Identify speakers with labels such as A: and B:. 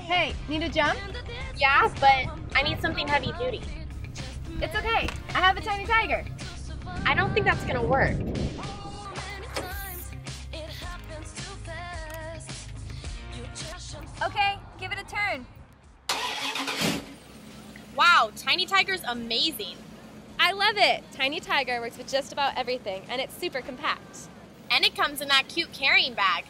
A: Hey, need a jump?
B: Yeah, but I need something heavy duty.
A: It's okay. I have a tiny tiger.
B: I don't think that's gonna work.
A: Okay, give it a turn.
B: Wow, Tiny Tiger's amazing.
C: I love it. Tiny Tiger works with just about everything, and it's super compact.
B: And it comes in that cute carrying bag.